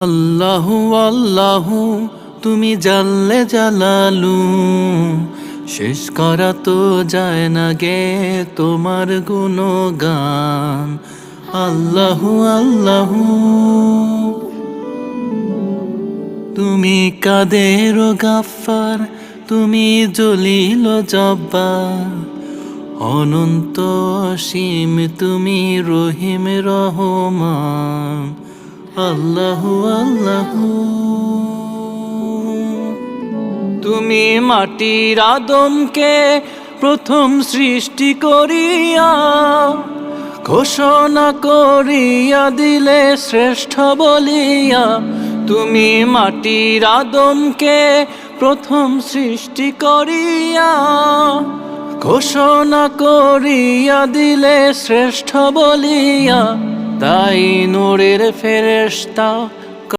আল্লাহু আল্লাহু তুমি জাল্লে জালালু, শেষ করা তো যায় না গে তোমার গুণগান। আল্লাহু আল্লাহু তুমি কাদের গাফফার, তুমি জলিল জব্বার, অনন্ত অসীম তুমি রহিম রহমান। আল্লাহু আল্লাহু তুমি মাটির আদমকে প্রথম সৃষ্টি করিয়া ঘোষণা করিয়া দিলে শ্রেষ্ঠ বলিয়া। তুমি মাটির আদমকে প্রথম সৃষ্টি করিয়া ঘোষণা করিয়া দিলে শ্রেষ্ঠ বলিয়া। তাই নূরের ফেরেশতা